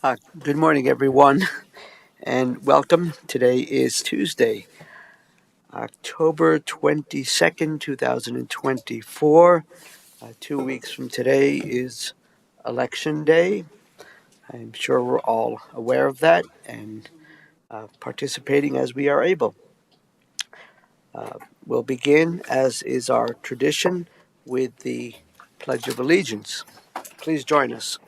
Good morning, everyone, and welcome. Today is Tuesday, October 22nd, 2024. 2 weeks from today is Election Day. I'm sure we're all aware of that and participating as we are able. We'll begin, as is our tradition, with the Pledge of Allegiance. Please join us.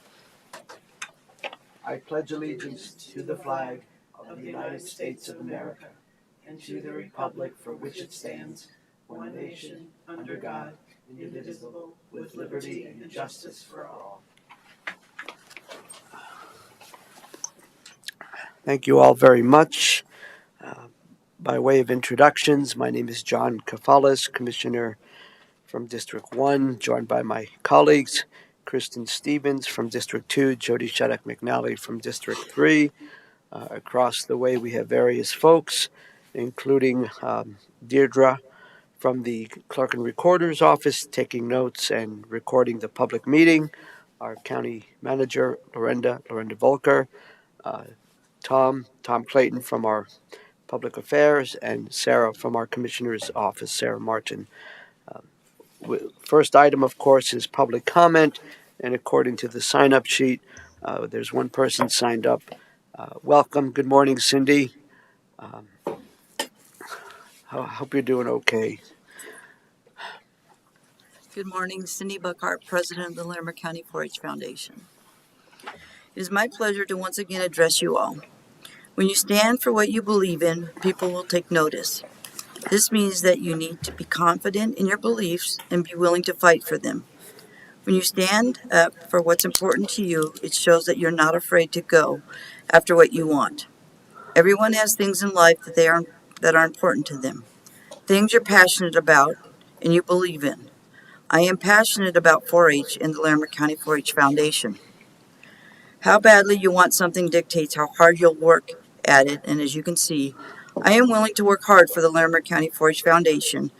I pledge allegiance to the flag of the United States of America and to the republic for which it stands, one nation, under God, indivisible, with liberty and justice for all. Thank you all very much. By way of introductions, my name is John Kafalis, Commissioner from District 1, joined by my colleagues, Kristen Stevens from District 2, Jody Shattuck McNally from District 3. Across the way, we have various folks, including Deirdre from the Clerk and Recorder's Office, taking notes and recording the public meeting. Our County Manager, Lorinda Volker, Tom Clayton from our Public Affairs, and Sarah from our Commissioner's Office, Sarah Martin. First item, of course, is public comment, and according to the sign-up sheet, there's one person signed up. Welcome. Good morning, Cindy. I hope you're doing okay. Good morning, Cindy Buckhart, President of the Larimer County 4-H Foundation. It is my pleasure to once again address you all. When you stand for what you believe in, people will take notice. This means that you need to be confident in your beliefs and be willing to fight for them. When you stand up for what's important to you, it shows that you're not afraid to go after what you want. Everyone has things in life that are important to them, things you're passionate about and you believe in. I am passionate about 4-H and the Larimer County 4-H Foundation. How badly you want something dictates how hard you'll work at it, and as you can see, I am willing to work hard for the Larimer County 4-H Foundation,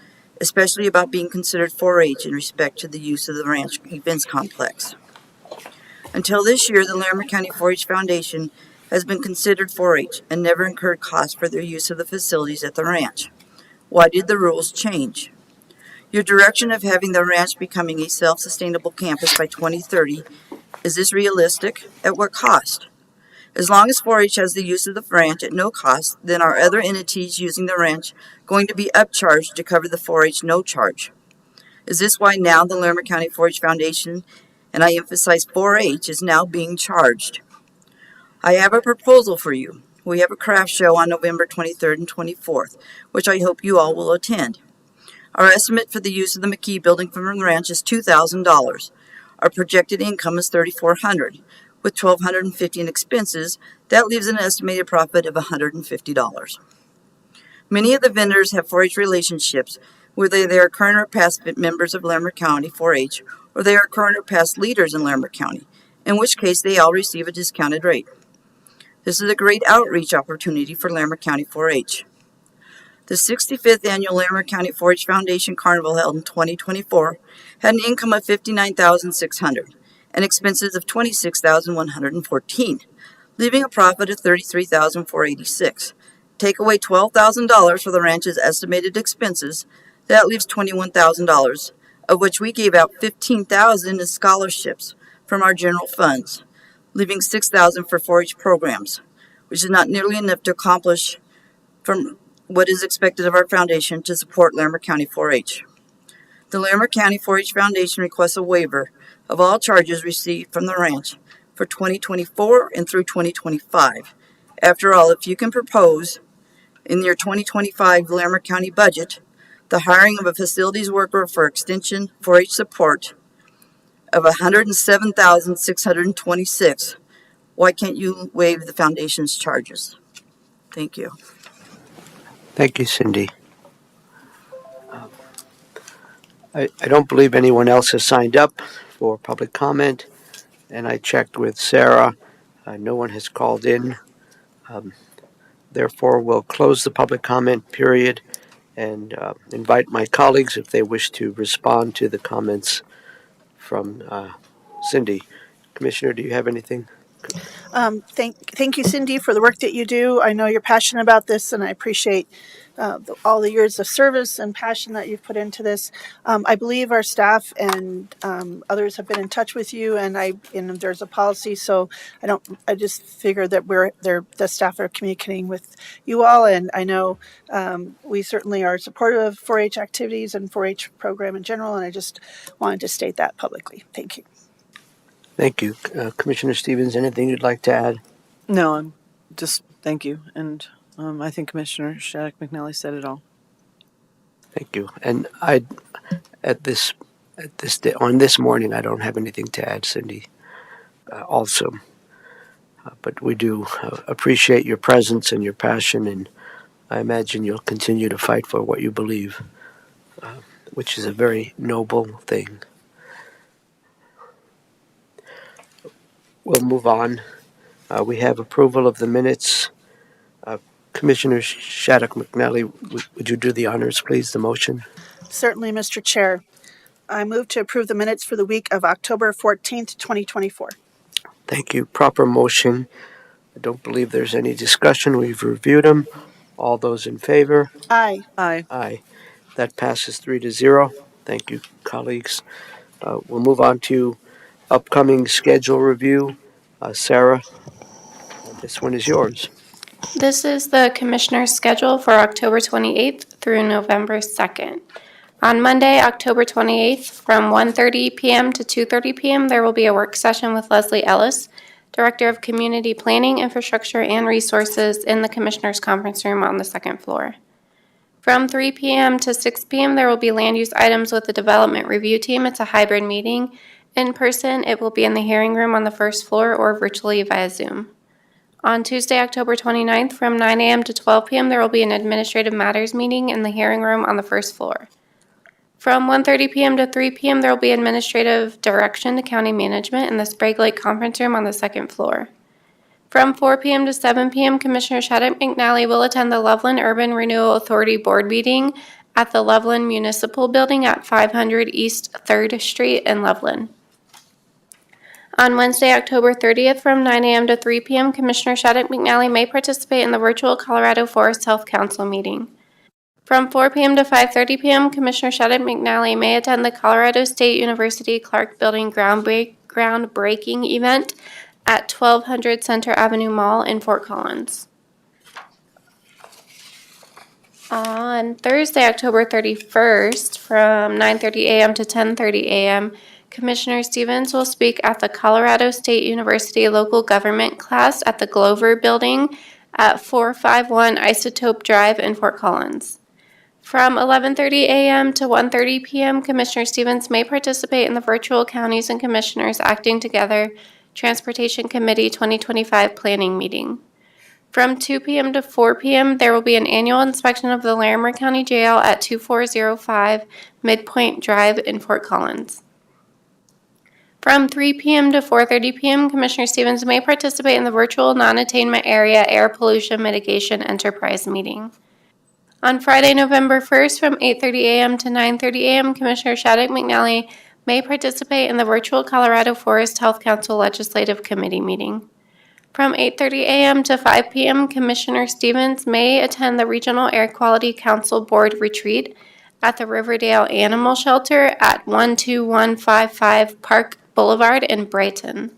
especially about being considered 4-H in respect to the use of the ranch events complex. Until this year, the Larimer County 4-H Foundation has been considered 4-H and never incurred costs for their use of the facilities at the ranch. Why did the rules change? Your direction of having the ranch becoming a self-sustainable campus by 2030, is this realistic? At what cost? As long as 4-H has the use of the ranch at no cost, then are other entities using the ranch going to be upcharged to cover the 4-H no charge? Is this why now the Larimer County 4-H Foundation, and I emphasize 4-H, is now being charged? I have a proposal for you. We have a craft show on November 23rd and 24th, which I hope you all will attend. Our estimate for the use of the McKee building from the ranch is $2,000. Our projected income is $3,400. With $1,250 in expenses, that leaves an estimated profit of $150. Many of the vendors have 4-H relationships, whether they are current or past members of Larimer County 4-H, or they are current or past leaders in Larimer County, in which case they all receive a discounted rate. This is a great outreach opportunity for Larimer County 4-H. The 65th Annual Larimer County 4-H Foundation Carnival held in 2024 had an income of $59,600 and expenses of $26,114, leaving a profit of $33,486. Take away $12,000 for the ranch's estimated expenses, that leaves $21,000, of which we gave out $15,000 as scholarships from our general funds, leaving $6,000 for 4-H programs, which is not nearly enough to accomplish from what is expected of our foundation to support Larimer County 4-H. The Larimer County 4-H Foundation requests a waiver of all charges received from the ranch for 2024 and through 2025. After all, if you can propose in your 2025 Larimer County budget the hiring of a facilities worker for extension 4-H support of $107,626, why can't you waive the foundation's charges? Thank you. Thank you, Cindy. I don't believe anyone else has signed up for public comment, and I checked with Sarah. No one has called in. Therefore, we'll close the public comment period and invite my colleagues if they wish to respond to the comments from Cindy. Commissioner, do you have anything? Thank you, Cindy, for the work that you do. I know you're passionate about this, and I appreciate all the years of service and passion that you've put into this. I believe our staff and others have been in touch with you, and there's a policy, so I just figure that the staff are communicating with you all, and I know we certainly are supportive of 4-H activities and 4-H program in general, and I just wanted to state that publicly. Thank you. Thank you. Commissioner Stevens, anything you'd like to add? No, I'm just thank you, and I think Commissioner Shattuck McNally said it all. Thank you. And on this morning, I don't have anything to add, Cindy. Also, but we do appreciate your presence and your passion, and I imagine you'll continue to fight for what you believe, which is a very noble thing. We'll move on. We have approval of the minutes. Commissioner Shattuck McNally, would you do the honors, please, the motion? Certainly, Mr. Chair. I move to approve the minutes for the week of October 14th, 2024. Thank you. Proper motion. I don't believe there's any discussion. We've reviewed them. All those in favor? Aye. Aye. Aye. That passes 3-0. Thank you, colleagues. We'll move on to upcoming schedule review. Sarah, this one is yours. This is the Commissioner's schedule for October 28th through November 2nd. On Monday, October 28th, from 1:30 p.m. to 2:30 p.m., there will be a work session with Leslie Ellis, Director of Community Planning, Infrastructure, and Resources, in the Commissioner's Conference Room on the second floor. From 3 p.m. to 6 p.m., there will be land use items with the Development Review Team. It's a hybrid meeting. In person, it will be in the hearing room on the first floor or virtually via Zoom. On Tuesday, October 29th, from 9 a.m. to 12 p.m., there will be an Administrative Matters meeting in the hearing room on the first floor. From 1:30 p.m. to 3 p.m., there will be administrative direction to county management in the Sprague Lake Conference Room on the second floor. From 4 p.m. to 7 p.m., Commissioner Shattuck McNally will attend the Loveland Urban Renewal Authority Board meeting at the Loveland Municipal Building at 500 East 3rd Street in Loveland. On Wednesday, October 30th, from 9 a.m. to 3 p.m., Commissioner Shattuck McNally may participate in the virtual Colorado Forest Health Council meeting. From 4 p.m. to 5:30 p.m., Commissioner Shattuck McNally may attend the Colorado State University Clark Building groundbreaking event at 1200 Center Avenue Mall in Fort Collins. On Thursday, October 31st, from 9:30 a.m. to 10:30 a.m., Commissioner Stevens will speak at the Colorado State University Local Government class at the Glover Building at 451 Isotope Drive in Fort Collins. From 11:30 a.m. to 1:30 p.m., Commissioner Stevens may participate in the virtual Counties and Commissioners Acting Together Transportation Committee 2025 planning meeting. From 2 p.m. to 4 p.m., there will be an annual inspection of the Larimer County Jail at 2405 Midpoint Drive in Fort Collins. From 3 p.m. to 4:30 p.m., Commissioner Stevens may participate in the virtual non-attainment area air pollution mitigation enterprise meeting. On Friday, November 1st, from 8:30 a.m. to 9:30 a.m., Commissioner Shattuck McNally may participate in the virtual Colorado Forest Health Council Legislative Committee meeting. From 8:30 a.m. to 5 p.m., Commissioner Stevens may attend the Regional Air Quality Council Board retreat at the Riverdale Animal Shelter at 12155 Park Boulevard in Brighton.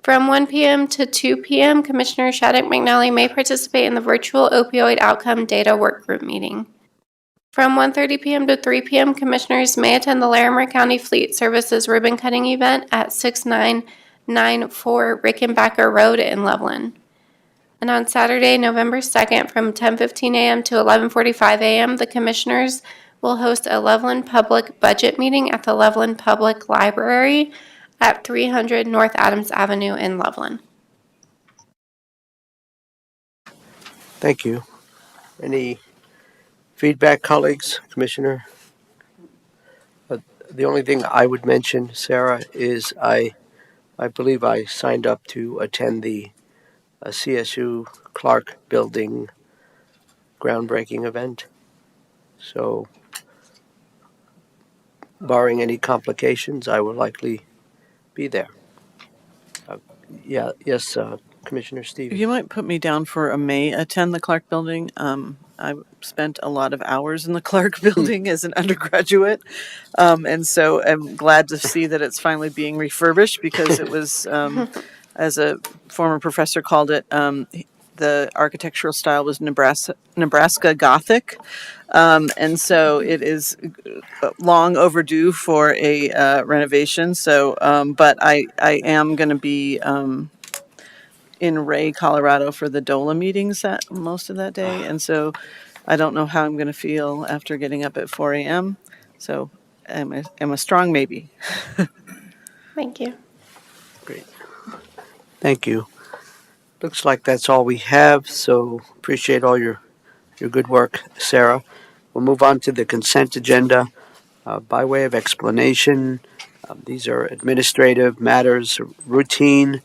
From 1 p.m. to 2 p.m., Commissioner Shattuck McNally may participate in the virtual opioid outcome data workgroup meeting. From 1:30 p.m. to 3 p.m., Commissioners may attend the Larimer County Fleet Services ribbon cutting event at 6994 Rickenbacker Road in Loveland. And on Saturday, November 2nd, from 10:15 a.m. to 11:45 a.m., the Commissioners will host a Loveland Public Budget meeting at the Loveland Public Library at 300 North Adams Avenue in Loveland. Thank you. Any feedback, colleagues, Commissioner? The only thing I would mention, Sarah, is I believe I signed up to attend the CSU Clark Building groundbreaking event. So, barring any complications, I will likely be there. Yes, Commissioner Stevens. You might put me down for a May attend the Clark Building. I spent a lot of hours in the Clark Building as an undergraduate, and so I'm glad to see that it's finally being refurbished because it was, as a former professor called it, the architectural style was Nebraska Gothic, and so it is long overdue for a renovation. So, but I am going to be in Ray, Colorado for the DOLA meetings that most of that day. And so I don't know how I'm going to feel after getting up at 4 a.m. So I'm a strong maybe. Thank you. Great. Thank you. Looks like that's all we have, so appreciate all your good work, Sarah. We'll move on to the consent agenda. By way of explanation, these are administrative matters, routine,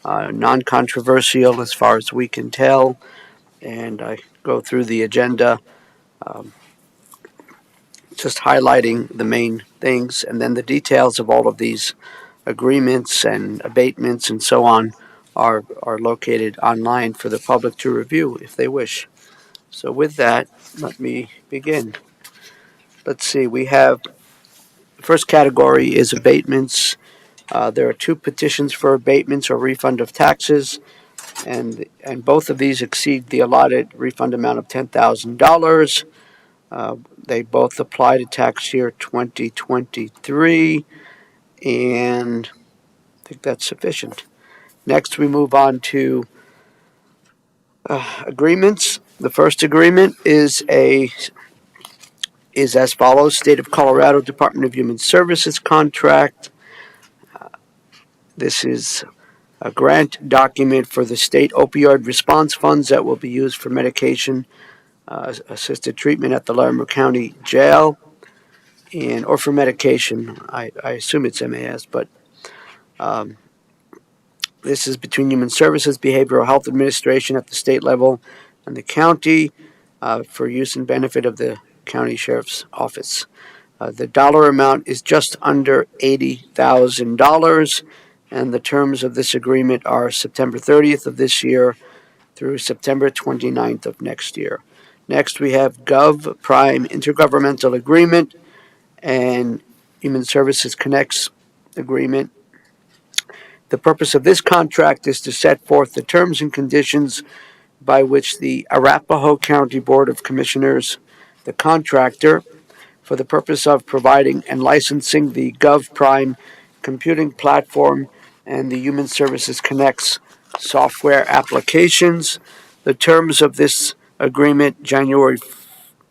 non-controversial as far as we can tell, and I go through the agenda just highlighting the main things, and then the details of all of these agreements and abatements and so on are located online for the public to review if they wish. So with that, let me begin. Let's see, we have the first category is abatements. There are two petitions for abatements or refund of taxes, and both of these exceed the allotted refund amount of $10,000. They both apply to tax year 2023, and I think that's sufficient. Next, we move on to agreements. The first agreement is as follows: State of Colorado Department of Human Services contract. This is a grant document for the state opioid response funds that will be used for medication assisted treatment at the Larimer County Jail, and or for medication. I assume it's MAS, but this is between Human Services, Behavioral Health Administration at the state level, and the county for use and benefit of the county sheriff's office. The dollar amount is just under $80,000, and the terms of this agreement are September 30th of this year through September 29th of next year. Next, we have Gov Prime Intergovernmental Agreement and Human Services Connects Agreement. The purpose of this contract is to set forth the terms and conditions by which the Arapahoe County Board of Commissioners, the contractor, for the purpose of providing and licensing the GovPrime computing platform and the Human Services Connects software applications. The terms of this agreement, January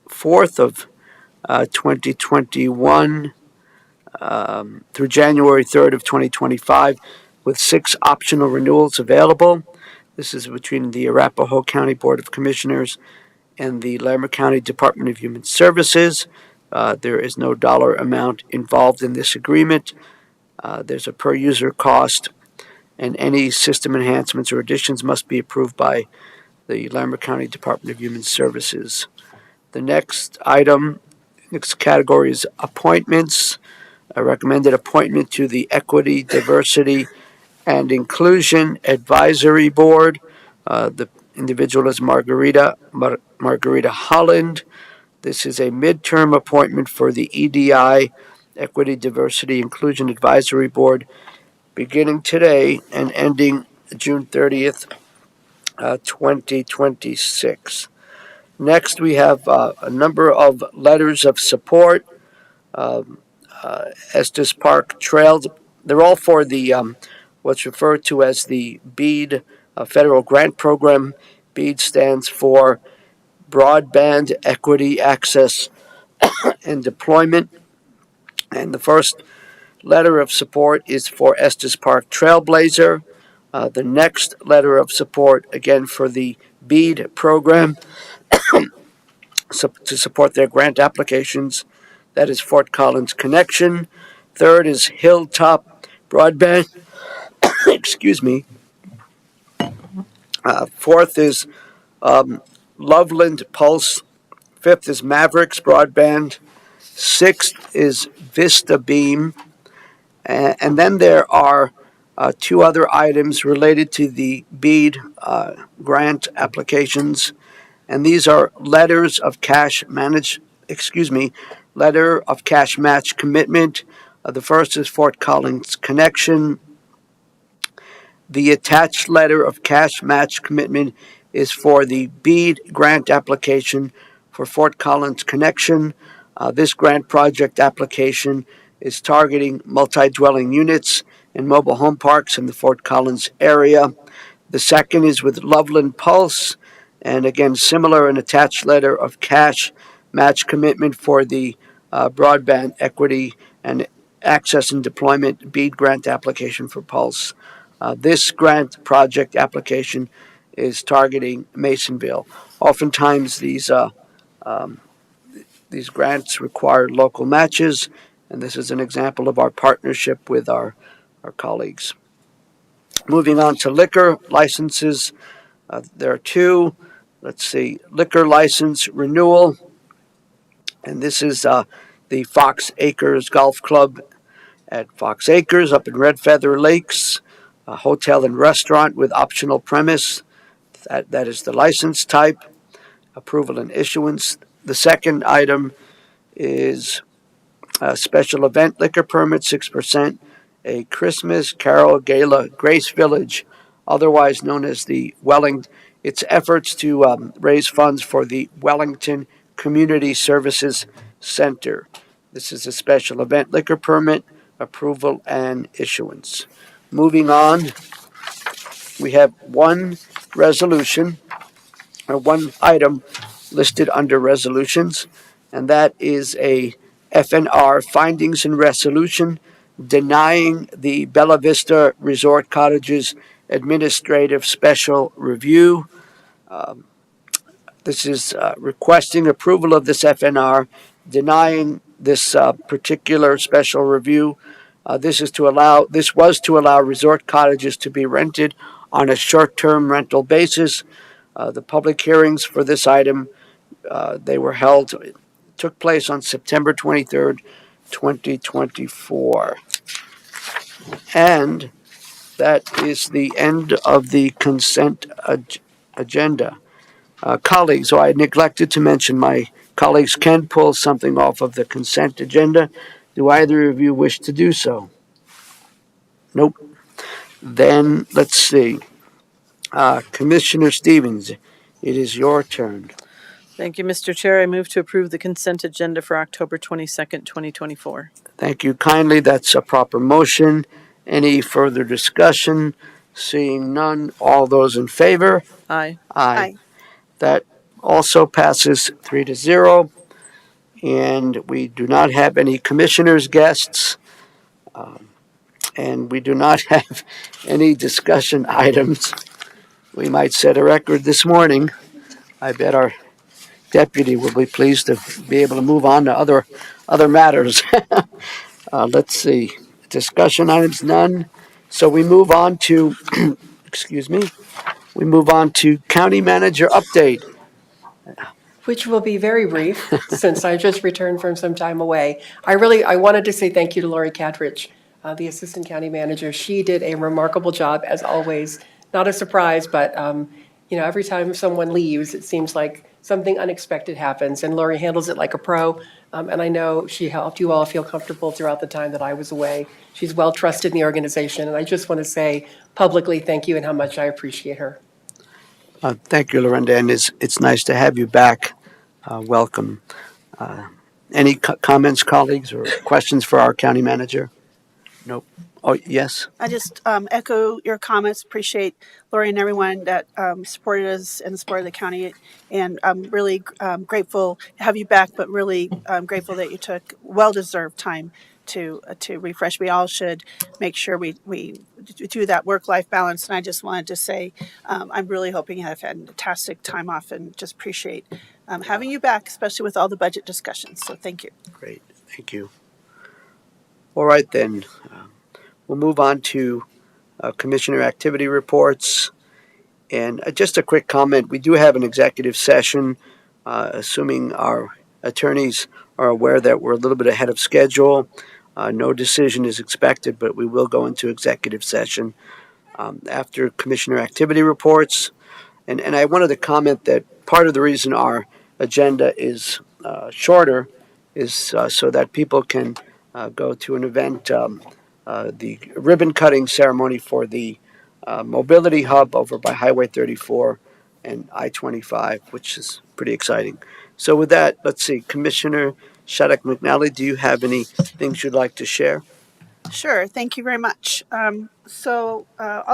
4th of 2021 through January 3rd of 2025, with 6 optional renewals available. This is between the Arapahoe County Board of Commissioners and the Larimer County Department of Human Services. There is no dollar amount involved in this agreement. There's a per user cost, and any system enhancements or additions must be approved by the Larimer County Department of Human Services. The next category is appointments. A recommended appointment to the Equity, Diversity, and Inclusion Advisory Board. The individual is Margarita Holland. This is a midterm appointment for the EDI, Equity, Diversity, Inclusion Advisory Board, beginning today and ending June 30th, 2026. Next, we have a number of letters of support. Estes Park Trails, they're all for the what's referred to as the BEAD federal grant program. BEAD stands for Broadband Equity Access and Deployment. And the first letter of support is for Estes Park Trailblazer. The next letter of support, again for the BEAD program to support their grant applications, that is Fort Collins Connection. Third is Hilltop Broadband. Excuse me. Fourth is Loveland Pulse. Fifth is Mavericks Broadband. Sixth is Vista Beam. And then there are two other items related to the BEAD grant applications, and these are letters of cash letter of cash match commitment. The first is Fort Collins Connection. The attached letter of cash match commitment is for the BEAD grant application for Fort Collins Connection. This grant project application is targeting multi-dwelling units and mobile home parks in the Fort Collins area. The second is with Loveland Pulse, and again, similar, an attached letter of cash match commitment for the broadband equity and access and deployment BEAD grant application for Pulse. This grant project application is targeting Masonville. Oftentimes, these grants require local matches, and this is an example of our partnership with our colleagues. Moving on to liquor licenses, there are two. Let's see, liquor license renewal, and this is the Fox Acres Golf Club at Fox Acres up in Red Feather Lakes, a hotel and restaurant with optional premise. That is the license type, approval and issuance. The second item is a special event liquor permit, 6%, a Christmas Carol Gala Grace Village, otherwise known as the Wellington. Its efforts to raise funds for the Wellington Community Services Center. This is a special event liquor permit, approval and issuance. Moving on, we have one resolution, or one item listed under resolutions, and that is a FNR findings and resolution denying the Bella Vista Resort Cottages administrative special review. This is requesting approval of this FNR, denying this particular special review. This was to allow resort cottages to be rented on a short-term rental basis. The public hearings for this item took place on September 23rd, 2024. And that is the end of the consent agenda. Colleagues, so I neglected to mention my colleagues can pull something off of the consent agenda. Do either of you wish to do so? Nope. Then let's see. Commissioner Stevens, it is your turn. Thank you, Mr. Chair. I move to approve the consent agenda for October 22nd, 2024. Thank you kindly. That's a proper motion. Any further discussion? Seeing none, all those in favor? Aye. Aye. That also passes 3-0. And we do not have any commissioners' guests. And we do not have any discussion items. We might set a record this morning. I bet our deputy will be pleased to be able to move on to other matters. Let's see. Discussion items, none. So we move on to, we move on to county manager update. Which will be very brief, since I just returned from some time away. I wanted to say thank you to Lori Catrich, the Assistant County Manager. She did a remarkable job, as always. Not a surprise, but every time someone leaves, it seems like something unexpected happens, and Lori handles it like a pro. And I know she helped you all feel comfortable throughout the time that I was away. She's well trusted in the organization, and I just want to say publicly thank you and how much I appreciate her. Thank you, Lorinda, and it's nice to have you back. Welcome. Any comments, colleagues, or questions for our county manager? Nope. Oh, yes. I just echo your comments. Appreciate Lori and everyone that supported us and supported the county. And I'm really grateful to have you back, but really grateful that you took well-deserved time to refresh. We all should make sure we do that work-life balance. And I just wanted to say I'm really hoping you have had a fantastic time off and just appreciate having you back, especially with all the budget discussions. So thank you. Great. Thank you. All right, then. We'll move on to commissioner activity reports. And just a quick comment. We do have an executive session, assuming our attorneys are aware that we're a little bit ahead of schedule. No decision is expected, but we will go into executive session after commissioner activity reports. And I wanted to comment that part of the reason our agenda is shorter is so that people can go to an event, the ribbon cutting ceremony for the mobility hub over by Highway 34 and I-25, which is pretty exciting. So with that, let's see, Commissioner Shattuck McNally, do you have any things you'd like to share? Sure. Thank you very much. I'll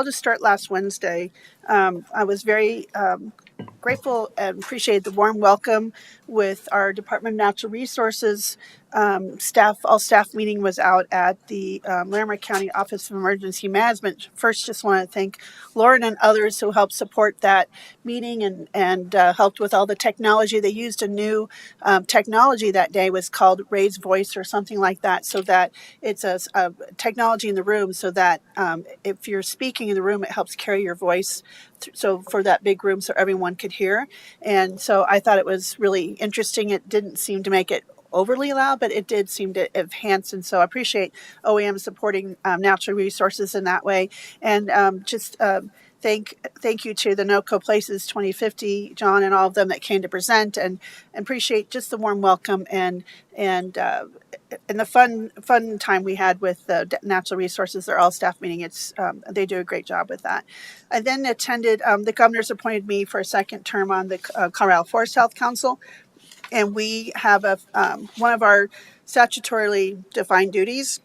just start last Wednesday. I was very grateful and appreciate the warm welcome with our Department of Natural Resources staff. All staff meeting was out at the Larimer County Office of Emergency Management. First, just want to thank Lauren and others who helped support that meeting and helped with all the technology. They used a new technology that day, was called Raise Voice or something like that, so that it's a technology in the room so that if you're speaking in the room, it helps carry your voice. So for that big room, so everyone could hear. And so I thought it was really interesting. It didn't seem to make it overly loud, but it did seem to enhance. And so I appreciate OEM supporting natural resources in that way. And thank you to the NOCO Places 2050, John, and all of them that came to present, and appreciate just the warm welcome and the fun time we had with the natural resources. They're all staff meeting. They do a great job with that. I then attended. The governor's appointed me for a second term on the Colorado Forest Health Council, and we have one of our statutorily defined duties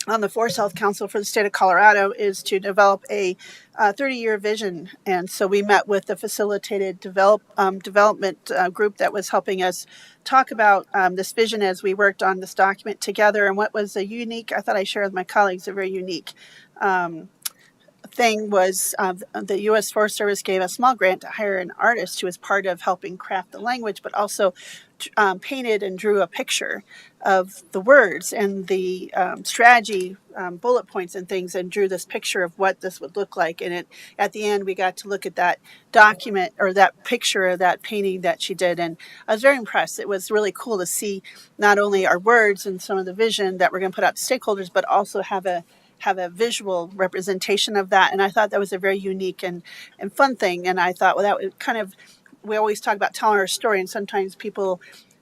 on the Forest Health Council for the state of Colorado is to develop a 30-year vision. And so we met with the facilitated development group that was helping us talk about this vision as we worked on this document together. And what was I thought I shared with my colleagues, a very unique thing was the U.S. Forest Service gave a small grant to hire an artist who was part of helping craft the language, but also painted and drew a picture of the words and the strategy bullet points and things, and drew this picture of what this would look like. And at the end, we got to look at that document or that picture of that painting that she did, and I was very impressed. It was really cool to see not only our words and some of the vision that we're going to put out to stakeholders, but also have a visual representation of that. And I thought that was a very unique and fun thing. And I thought, well, that would kind of, we always talk about telling our story, and sometimes people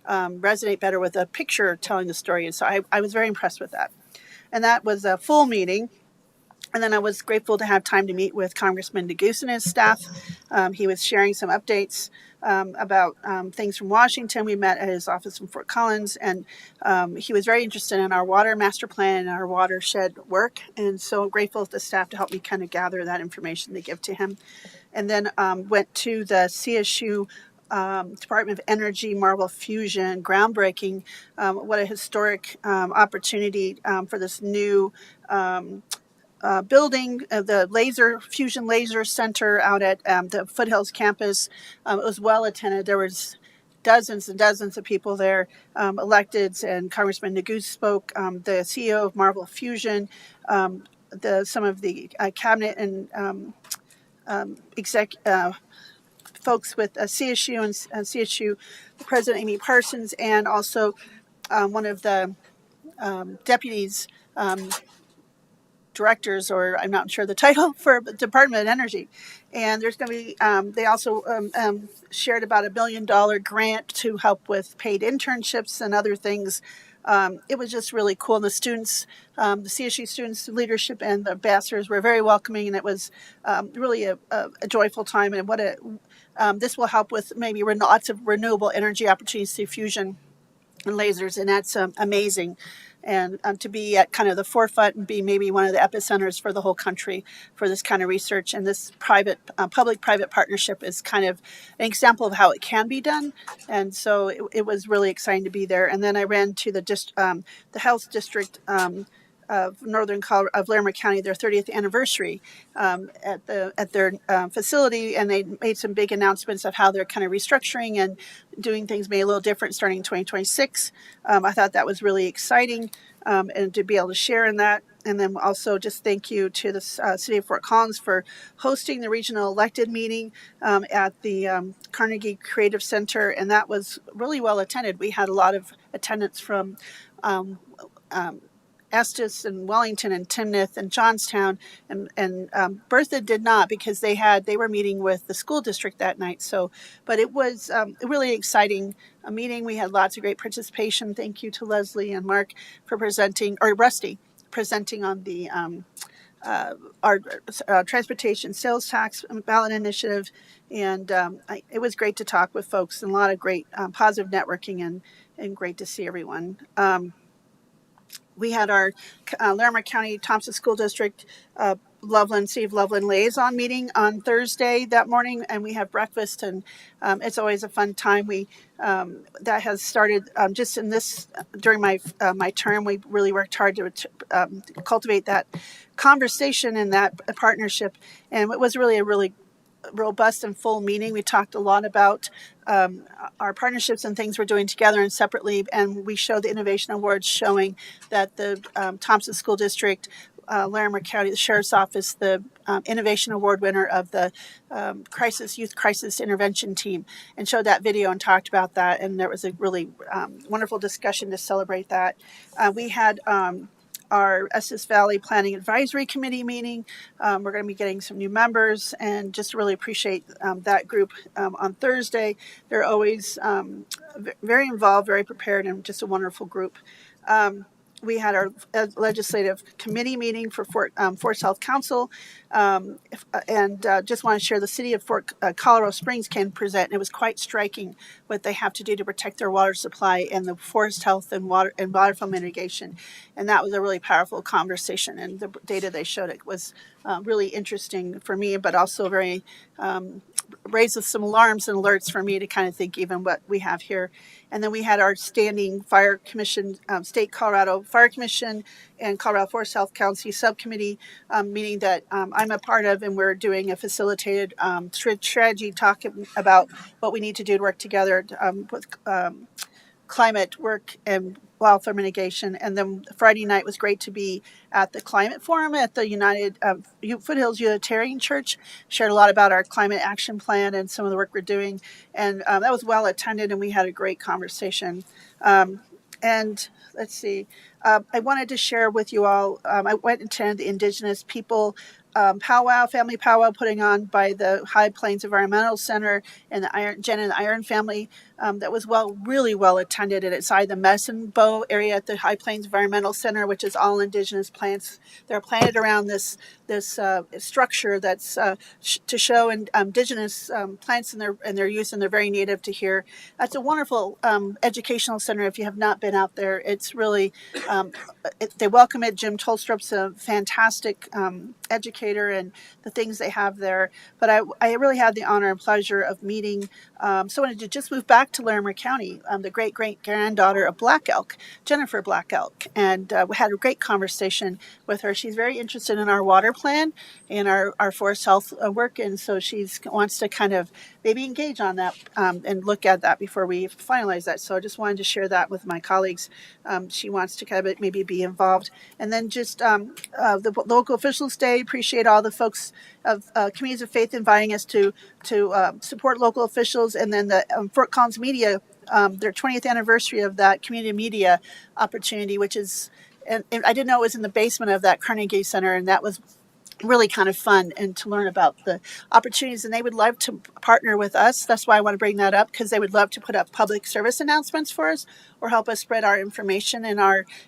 resonate better with a picture telling the story. And so I was very impressed with that. And that was a full meeting. And then I was grateful to have time to meet with Congressman DeGoose and his staff. He was sharing some updates about things from Washington. We met at his office in Fort Collins, and he was very interested in our water master plan and our watershed work. And so grateful to the staff to help me kind of gather that information to give to him. And then went to the CSU Department of Energy Marble Fusion groundbreaking. What a historic opportunity for this new building, the Fusion Laser Center out at the Foothills campus. It was well attended. There was dozens and dozens of people there, electeds, and Congressman Neguse spoke. The CEO of Marble Fusion, some of the cabinet and exec folks with CSU and CSU President Amy Parsons, and also one of the deputies. Directors, or I'm not sure the title, for Department of Energy. And there's going to be, they also shared about $1 billion grant to help with paid internships and other things. It was just really cool. And the students, the CSU students, leadership, and the ambassadors were very welcoming, and it was really a joyful time. And this will help with maybe lots of renewable energy opportunities through fusion and lasers, and that's amazing. And to be at kind of the forefront and be maybe one of the epicenters for the whole country for this kind of research, and this public-private partnership is kind of an example of how it can be done. And so it was really exciting to be there. And then I ran to the health district of Larimer County, their 30th anniversary at their facility, and they made some big announcements of how they're kind of restructuring and doing things maybe a little different starting in 2026. I thought that was really exciting, and to be able to share in that. And then also just thank you to the city of Fort Collins for hosting the regional elected meeting at the Carnegie Creative Center, and that was really well attended. We had a lot of attendance from Estes and Wellington and Timnath and Johnstown, and Bertha did not because they were meeting with the school district that night. So, but it was a really exciting meeting. We had lots of great participation. Thank you to Leslie and Mark for presenting, or Rusty presenting on the our transportation sales tax ballot initiative, and it was great to talk with folks and a lot of great positive networking and great to see everyone. We had our Larimer County Thompson School District City of Loveland liaison meeting on Thursday that morning, and we have breakfast, and it's always a fun time. We that has started just in this during my term. We really worked hard to cultivate that conversation and that partnership, and it was really a really robust and full meeting. We talked a lot about our partnerships and things we're doing together and separately, and we showed the innovation awards showing that the Thompson School District, Larimer County, the Sheriff's Office, the Innovation Award winner of the Youth Crisis Intervention Team, and showed that video and talked about that, and there was a really wonderful discussion to celebrate that. We had our Estes Valley Planning Advisory Committee meeting. We're going to be getting some new members, and just really appreciate that group on Thursday. They're always very involved, very prepared, and just a wonderful group. We had our legislative committee meeting for Fort South Council, and just want to share the city of Colorado Springs can present. And it was quite striking what they have to do to protect their water supply and the forest health and waterfall mitigation. And that was a really powerful conversation. And the data they showed, it was really interesting for me, but also very raises some alarms and alerts for me to kind of think even what we have here. And then we had our standing fire commission, state Colorado Fire Commission and Colorado Forest Health Council subcommittee meeting that I'm a part of, and we're doing a facilitated strategy talking about what we need to do to work together with climate work and wildfire mitigation. And then Friday night was great to be at the climate forum at the United Foothills Unitarian Church. Shared a lot about our climate action plan and some of the work we're doing, and that was well attended, and we had a great conversation. And let's see, I wanted to share with you all, I went and attended the Indigenous People family powwow putting on by the High Plains Environmental Center and the Jen and the Iron family. That was really well attended, and it's the Medicine Bow area at the High Plains Environmental Center, which is all indigenous plants. They're planted around this structure that's to show indigenous plants and their use, and they're very native to here. That's a wonderful educational center. If you have not been out there, it's really they welcome it. Jim Tolstrup's a fantastic educator, and the things they have there. But I really had the honor and pleasure of meeting someone who just moved back to Larimer County, the great-great-granddaughter of Black Elk, Jennifer Black Elk, and we had a great conversation with her. She's very interested in our water plan and our forest health work, and so she wants to kind of maybe engage on that and look at that before we finalize that. So I just wanted to share that with my colleagues. She wants to kind of maybe be involved. And then just the local officials day, appreciate all the folks of communities of faith inviting us to support local officials, and then the Fort Collins Media, their 20th anniversary of that community media opportunity, which is, and I didn't know it was in the basement of that Carnegie Center, and that was really kind of fun and to learn about the opportunities, and they would love to partner with us. That's why I want to bring that up, because they would love to put up public service announcements for us or help us spread our information and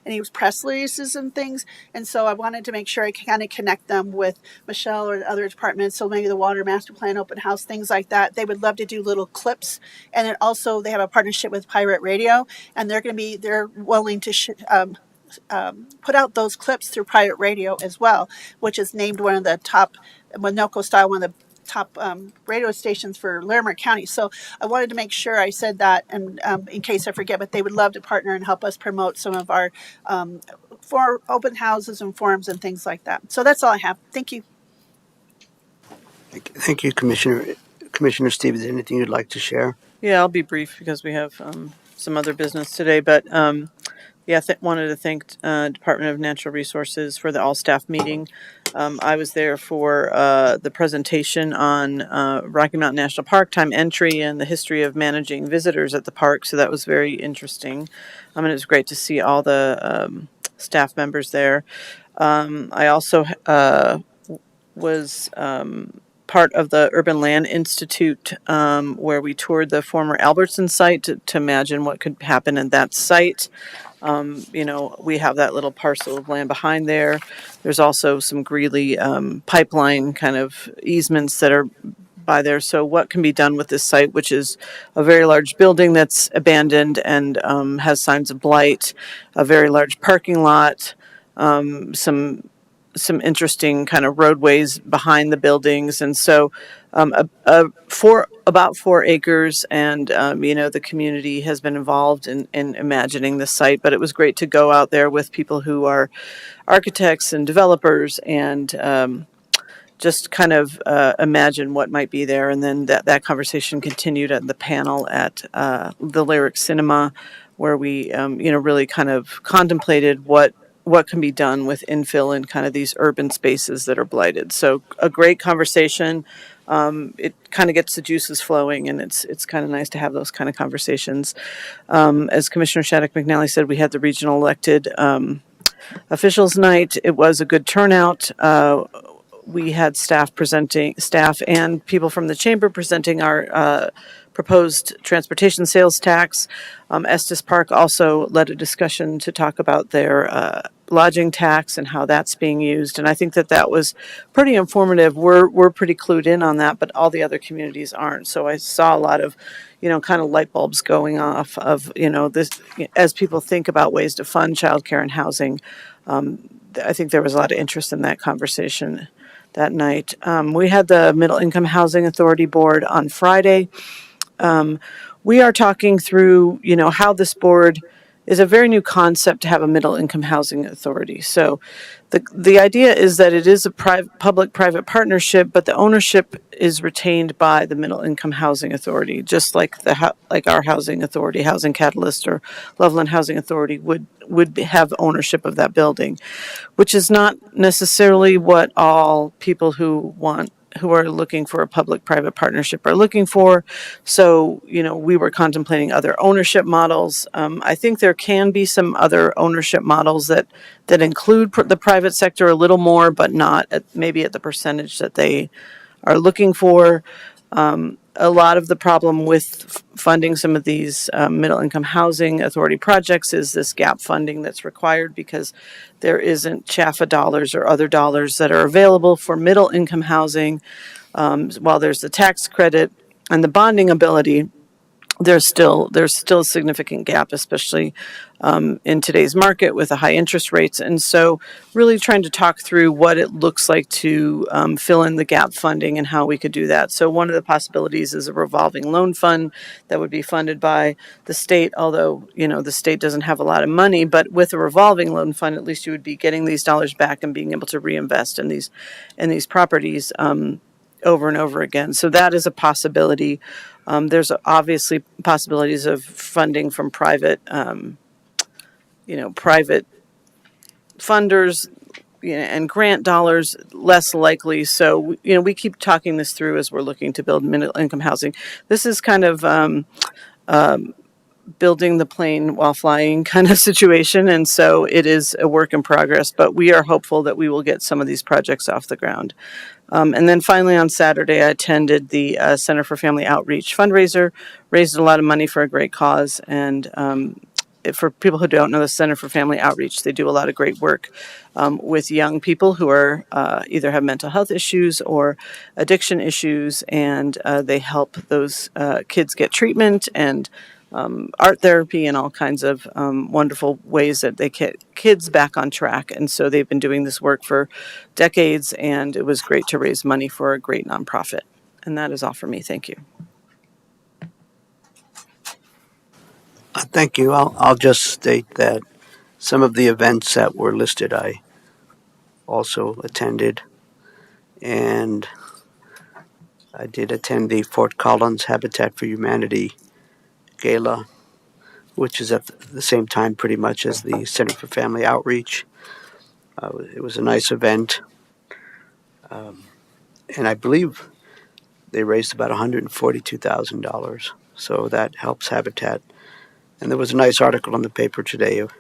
any press releases and things. And so I wanted to make sure I could kind of connect them with Michelle or the other departments. So maybe the water master plan, open house, things like that. They would love to do little clips. And then also they have a partnership with Pirate Radio, and they're willing to put out those clips through Pirate Radio as well, which is named one of the top, Winoco style, one of the top radio stations for Larimer County. So I wanted to make sure I said that, and in case I forget, but they would love to partner and help us promote some of our for open houses and forums and things like that. So that's all I have. Thank you. Thank you, Commissioner. Commissioner Stevens, anything you'd like to share? Yeah, I'll be brief because we have some other business today, but wanted to thank Department of Natural Resources for the all-staff meeting. I was there for the presentation on Rocky Mountain National Park, time entry, and the history of managing visitors at the park, so that was very interesting. And it was great to see all the staff members there. I also was part of the Urban Land Institute, where we toured the former Albertson site to imagine what could happen in that site. We have that little parcel of land behind there. There's also some Greeley pipeline kind of easements that are by there. So what can be done with this site, which is a very large building that's abandoned and has signs of blight, a very large parking lot, some interesting kind of roadways behind the buildings, and so for about 4 acres, and the community has been involved in imagining the site. But it was great to go out there with people who are architects and developers, and just kind of imagine what might be there. And then that conversation continued at the panel at the Lyric Cinema, where we really kind of contemplated what can be done with infill in kind of these urban spaces that are blighted. So a great conversation. It kind of gets the juices flowing, and it's kind of nice to have those kind of conversations. As Commissioner Shattuck McNally said, we had the regional elected officials night. It was a good turnout. We had staff and people from the chamber presenting our proposed transportation sales tax. Estes Park also led a discussion to talk about their lodging tax and how that's being used. And I think that was pretty informative. We're pretty clued in on that, but all the other communities aren't. So I saw a lot of, kind of light bulbs going off of, this, as people think about ways to fund childcare and housing. I think there was a lot of interest in that conversation that night. We had the Middle Income Housing Authority Board on Friday. We are talking through, how this board is a very new concept to have a middle income housing authority. So the idea is that it is a public-private partnership, but the ownership is retained by the Middle Income Housing Authority, just like our housing authority, Housing Catalyst or Loveland Housing Authority would have ownership of that building, which is not necessarily what all people who are looking for a public-private partnership are looking for. So, we were contemplating other ownership models. I think there can be some other ownership models that include the private sector a little more, but not maybe at the percentage that they are looking for. A lot of the problem with funding some of these middle-income housing authority projects is this gap funding that's required, because there isn't CHAFA dollars or other dollars that are available for middle-income housing. While there's the tax credit and the bonding ability, there's still a significant gap, especially in today's market with the high interest rates. And so really trying to talk through what it looks like to fill in the gap funding and how we could do that. So one of the possibilities is a revolving loan fund that would be funded by the state, although, the state doesn't have a lot of money. But with a revolving loan fund, at least you would be getting these dollars back and being able to reinvest in these properties over and over again. So that is a possibility. There's obviously possibilities of funding from private funders, and grant dollars, less likely. So, we keep talking this through as we're looking to build middle income housing. This is kind of building the plane while flying kind of situation. And so it is a work in progress, but we are hopeful that we will get some of these projects off the ground. And then finally on Saturday, I attended the Center for Family Outreach fundraiser, raised a lot of money for a great cause. And for people who don't know the Center for Family Outreach, they do a lot of great work with young people who are either have mental health issues or addiction issues, and they help those kids get treatment and art therapy and all kinds of wonderful ways that they get kids back on track. And so they've been doing this work for decades, and it was great to raise money for a great nonprofit. And that is all for me. Thank you. Thank you. I'll just state that some of the events that were listed I also attended, and I did attend the Fort Collins Habitat for Humanity Gala, which is at the same time pretty much as the Center for Family Outreach. It was a nice event, and I believe they raised about $142,000, so that helps Habitat. And there was a nice article in the paper today of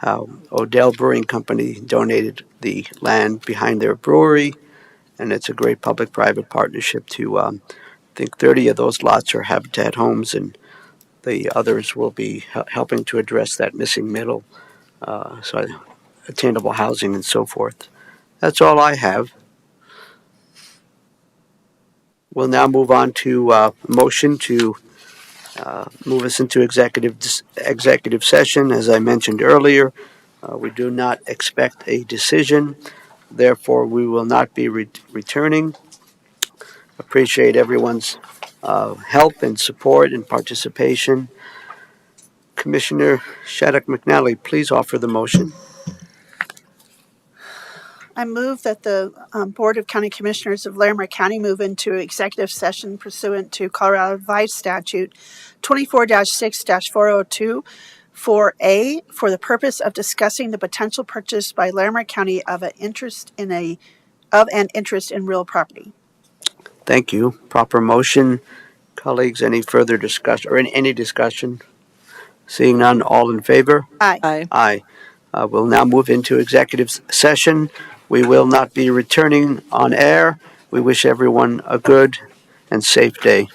how Odell Brewing Company donated the land behind their brewery, and it's a great public-private partnership to, I think 30 of those lots are Habitat homes, and the others will be helping to address that missing middle, so attainable housing and so forth. That's all I have. We'll now move on to motion to move us into executive session. As I mentioned earlier, we do not expect a decision. Therefore, we will not be returning. Appreciate everyone's help and support and participation. Commissioner Shattuck McNally, please offer the motion. I move that the Board of County Commissioners of Larimer County move into executive session pursuant to Colorado Revised Statute 24-6-402 4A for the purpose of discussing the potential purchase by Larimer County of an interest in real property. Thank you. Proper motion. Colleagues, any further discussion or any discussion? Seeing none, all in favor? Aye. Aye. Aye. We'll now move into executive session. We will not be returning on air. We wish everyone a good and safe day.